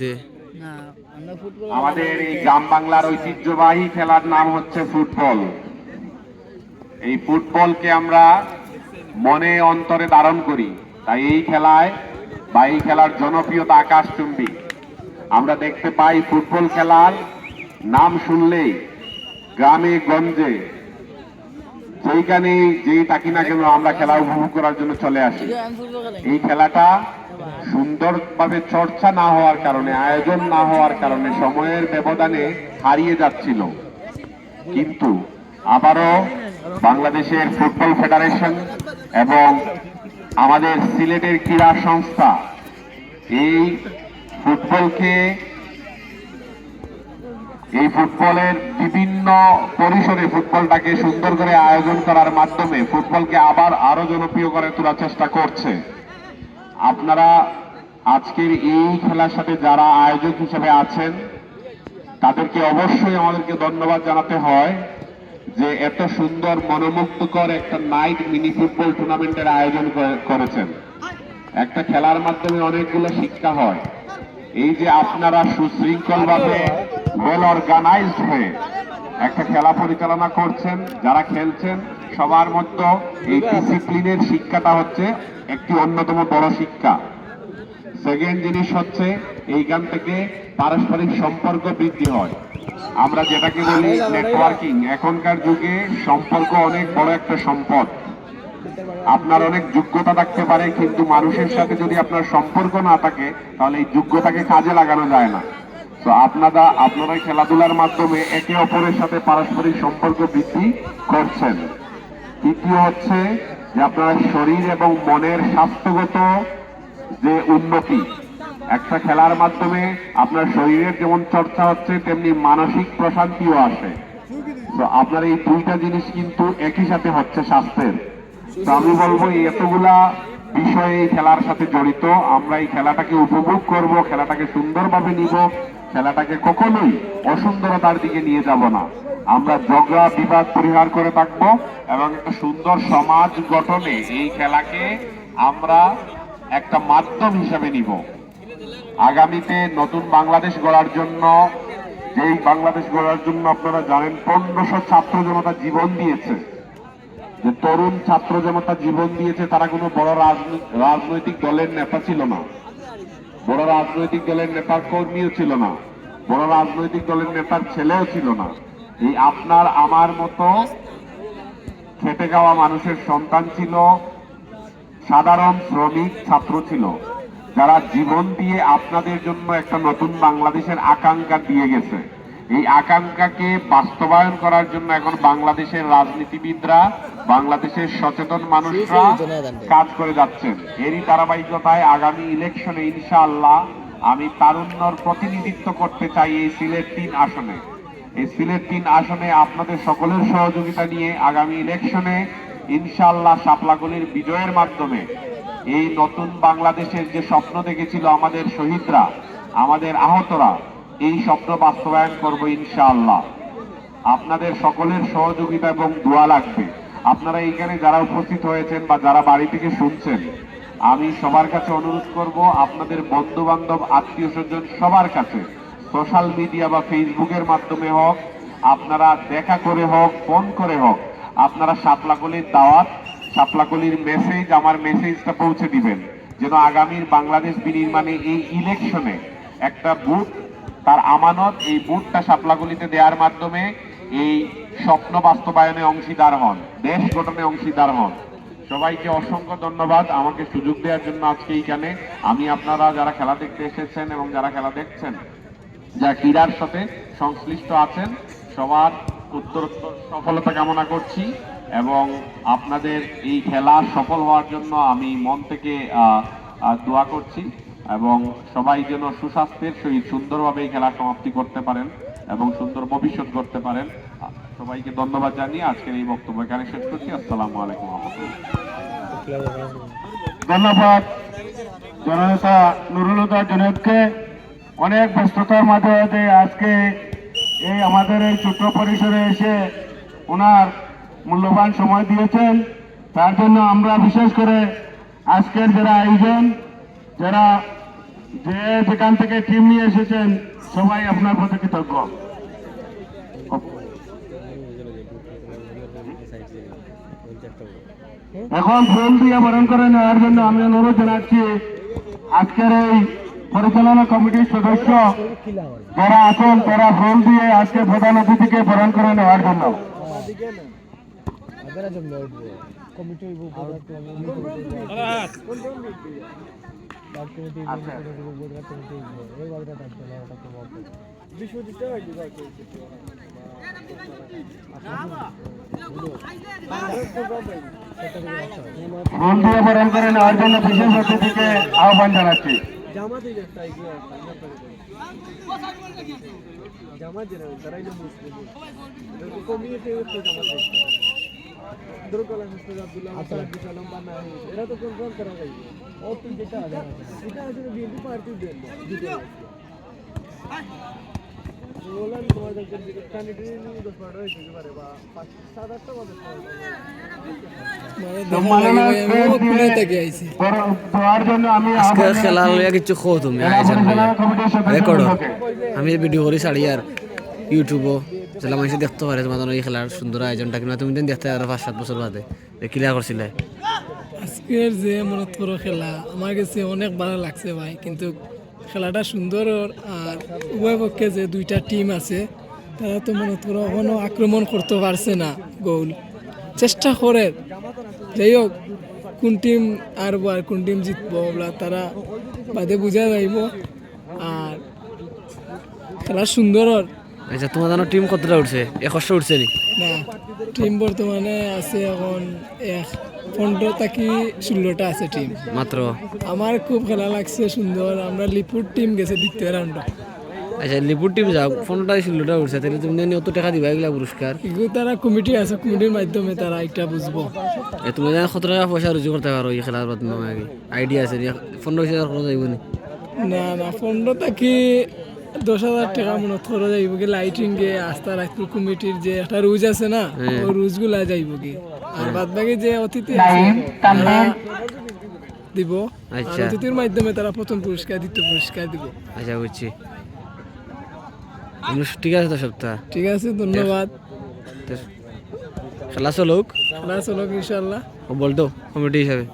জি। আমাদের এই গ্রাম বাংলার ঐতিহ্যবাহী খেলার নাম হচ্ছে ফুটবল। এই ফুটবলকে আমরা মনে অন্তরে ধারণ করি, তাই এই খেলায় বা এই খেলার জনপ্রিয়তা আকাশচুম্বী। আমরা দেখতে পাই ফুটবল খেলার নাম শুনলেই গ্রামে গঞ্জে যেইখানে যেই থাকি না কেন আমরা খেলা উপভোগ করার জন্য চলে আসি। এই খেলাটা সুন্দরভাবে চর্চা না হওয়ার কারণে, আয়োজন না হওয়ার কারণে সময়ের ব্যবধানে হারিয়ে যাচ্ছিল। কিন্তু আবারও বাংলাদেশের ফুটবল ফেডারেশন এবং আমাদের সিলেটের ক্রীড়া সংস্থা এই ফুটবলের বিভিন্ন পরিসরে ফুটবলটাকে সুন্দর করে আয়োজন করার মাধ্যমে ফুটবলকে আবার আরো জনপ্রিয় করে তোলার চেষ্টা করছে। আপনারা আজকের এই খেলার সাথে যারা আয়োজক হিসেবে আছেন তাদেরকে অবশ্যই আমাদেরকে ধন্যবাদ জানাতে হয় যে এত সুন্দর মনোমুগ্ধকর একটা নাইট মিনি ফুটবল টুর্নামেন্টের আয়োজন করেছেন। একটা খেলার মাধ্যমে অনেকগুলো শিক্ষা হয়। এই যে আপনারা সুশৃঙ্খল ভাবে ওয়েল অর্গানাইজড হয়ে একটা খেলা পরিচালনা করছেন, যারা খেলছেন সবার মধ্যে এই ডিসিপ্লিনের শিক্ষাটা হচ্ছে একটি অন্যতম বড় শিক্ষা। সেকেন্ড জিনিস হচ্ছে এইখান থেকে পারস্পরিক সম্পর্ক বৃদ্ধি হয়। আমরা যেটাকে বলি নেটওয়ার্কিং, এখনকার যুগে সম্পর্ক অনেক বড় একটা সম্পদ। আপনার অনেক যোগ্যতা থাকতে পারে, কিন্তু মানুষের সাথে যদি আপনার সম্পর্ক না থাকে তাহলে এই যোগ্যতাকে কাজে লাগানো যায় না। তো আপনারা খেলাধুলার মাধ্যমে একে অপরের সাথে পারস্পরিক সম্পর্ক বৃদ্ধি করছেন। তৃতীয় হচ্ছে যে আপনার শরীর এবং মনের স্বাস্থ্যগত যে উন্নতি, একটা খেলার মাধ্যমে আপনার শরীরের যেমন চর্চা হচ্ছে তেমনি মানসিক প্রশান্তিও আসে। তো আপনার এই দুইটা জিনিস কিন্তু একই সাথে হচ্ছে স্বাস্থ্যের। তো আমি বলবো এতগুলা বিষয় এই খেলার সাথে জড়িত। আমরা এই খেলাটাকে উপভোগ করব, খেলাটাকে সুন্দরভাবে নিব, খেলাটাকে কখনোই অসুন্দরতার দিকে নিয়ে যাব না। আমরা ঝগড়া বিবাদ পরিহার করে থাকবো এবং একটা সুন্দর সমাজ গঠনে এই খেলাকে আমরা একটা মাধ্যম হিসাবে নিব। আগামীতে নতুন বাংলাদেশ গড়ার জন্য, যেই বাংলাদেশ গড়ার জন্য আপনারা জানেন 1500 ছাত্র জনতা জীবন দিয়েছে, যে তরুণ ছাত্র জনতা জীবন দিয়েছে, তারা কোনো বড় রাজনৈতিক দলের নেতা ছিল না, বড় রাজনৈতিক দলের নেতার কর্মীও ছিল না, বড় রাজনৈতিক দলের নেতার ছেলেও ছিল না। এই আপনার আমার মতো খেটে খাওয়া মানুষের সন্তান ছিল, সাধারণ শ্রমিক ছাত্র ছিল, যারা জীবন দিয়ে আপনাদের জন্য একটা নতুন বাংলাদেশের আকাঙ্ক্ষা দিয়ে গেছে। এই আকাঙ্ক্ষাকে বাস্তবায়ন করার জন্য এখন বাংলাদেশের রাজনীতিবিদরা, বাংলাদেশের সচেতন মানুষরা কাজ করে যাচ্ছেন। এরই ধারাবাহিকতায় আগামী ইলেকশনে ইনশাআল্লাহ আমি তারুণ্যর প্রতিনিধিত্ব করতে চাই এই সিলেট 3 আসনে। এই সিলেট 3 আসনে আপনাদের সকলের সহযোগিতা নিয়ে আগামী ইলেকশনে ইনশাআল্লাহ শাপলাকলির বিজয়ের মাধ্যমে এই নতুন বাংলাদেশের যে স্বপ্ন দেখেছিল আমাদের শহীদরা, আমাদের আহতরা, এই স্বপ্ন বাস্তবায়ন করব ইনশাআল্লাহ। আপনাদের সকলের সহযোগিতা এবং দোয়া লাগবে। আপনারা এইখানে যারা উপস্থিত হয়েছেন বা যারা বাড়ি থেকে শুনছেন, আমি সবার কাছে অনুরোধ করব, আপনাদের বন্ধু বান্ধব, আত্মীয় স্বজন সবার কাছে সোশ্যাল মিডিয়া বা ফেসবুকের মাধ্যমে হোক, আপনারা দেখা করে হোক, ফোন করে হোক, আপনারা শাপলাকলির দাওয়াত, শাপলাকলির মেসেজ, আমার মেসেজটা পৌঁছে দিবেন, যেন আগামীর বাংলাদেশ বিনির্মাণে এই ইলেকশনে একটা বুথ, তার আমানত, এই বুথটা শাপলাকলিতে দেওয়ার মাধ্যমে এই স্বপ্ন বাস্তবায়নে অংশীদার হন, দেশ গঠনে অংশীদার হন। সবাইকে অসংখ্য ধন্যবাদ আমাকে সুযোগ দেওয়ার জন্য আজকে এইখানে। আমি আপনারা যারা খেলা দেখতে এসেছেন এবং যারা খেলা দেখছেন, যারা ক্রীড়ার সাথে সংশ্লিষ্ট আছেন, সবার উত্তরোত্তর সফলতা কামনা করছি এবং আপনাদের এই খেলা সফল হওয়ার জন্য আমি মন থেকে দোয়া করছি এবং সবাই যেন সুস্বাস্থ্যের সহিত সুন্দরভাবে এই খেলা সমাপ্তি করতে পারেন এবং সুন্দর ভবিষ্যৎ করতে পারেন। সবাইকে ধন্যবাদ জানিয়ে আজকের এই বক্তব্য এখানে শেষ করছি। আসসালামু আলাইকুম। ধন্যবাদ জননেতা নুরুল হুদা জুনেদকে। অনেক ব্যস্ততার মাঝে আজকে এই আমাদের এই ছোট্ট পরিসরে এসে ওনার মূল্যবান সময় দিয়েছেন, তার জন্য আমরা বিশেষ করে আজকের যারা আয়োজন, যারা যে যেখান থেকে টিম নিয়ে এসেছেন সবাই আপনার প্রতি কৃতজ্ঞ। এখন ফুল দিয়ে বরণ করে নেওয়ার জন্য আমি অনুরোধ জানাচ্ছি আজকের এই পরিচালনা কমিটির সদস্য যারা আছেন তারা ফুল দিয়ে আজকে প্রধান অতিথিকে বরণ করে নেওয়ার জন্য। ফুল দিয়ে বরণ করে নেওয়ার জন্য বিশেষ অতিথিকে আহ্বান জানাচ্ছি। দেওয়ার জন্য আমি খেলা লইয়া কিছু খো তুমি রেকর্ড আমি ভিডিও করি ছাড়ি আর ইউটিউবও যেটা মানুষ দেখতে পারে তোমাদের এই খেলার সুন্দর আয়োজনটা কিনা তুমি দেখতে আর 5-7 বছর বাদে ক্লিয়ার করছিলে। আজকের যে মনে করো খেলা আমার কাছে অনেক ভালো লাগছে ভাই, কিন্তু খেলাটা সুন্দর আর উভয় পক্ষে যে দুইটা টিম আছে তারা তো মনে করো এখনো আক্রমণ করতে পারছে না, গোল চেষ্টা করে। যাই হোক কোন টিম আর কোন টিম জিতবো ওগুলা তারা বাদে বুঝা যাইব। আর খেলা সুন্দর আচ্ছা তোমাদের টিম কতটা উঠছে? 21 উঠছে নি? না, টিম বর্তমানে আছে এখন 15 থেকে 16টা আছে টিম মাত্র। আমার খুব খেলা লাগছে সুন্দর। আমরা লিপুর টিম গেছে দ্বিতীয় রাউন্ডে। আচ্ছা লিপুর টিম যাও 15টা উঠছে, তাহলে তুমি অত টাকা দিবা এগুলা পুরস্কার? এগুলো তারা কমিটি আছে, কমিটির মাধ্যমে তারা এটা বুঝবো। তুমি জানো কত টাকা পয়সা রুজু করতে পারো এই খেলার মাধ্যমে? আগে আইডিয়া আছে 15,000 খরচ যাইব নি? না না, 15 থেকে 10,000 টাকা মনে খরচ যাইব কি লাইটিং গে আস্থা রাখতে কমিটির যে একটা রুজ আছে না, ওই রুজগুলা যাইব কি। আর বাদ বাকি যে অতিথি আছে তারা দিব। আচ্ছা। অতিথির মাধ্যমে তারা প্রথম পুরস্কার, দ্বিতীয় পুরস্কার দিব। আচ্ছা বুঝছি। ঠিক আছে তো সপ্তাহ। ঠিক আছে, ধন্যবাদ। খেলা চলুক, খেলা চলুক ইনশাল্লাহ। বলতো কমিটি হিসাবে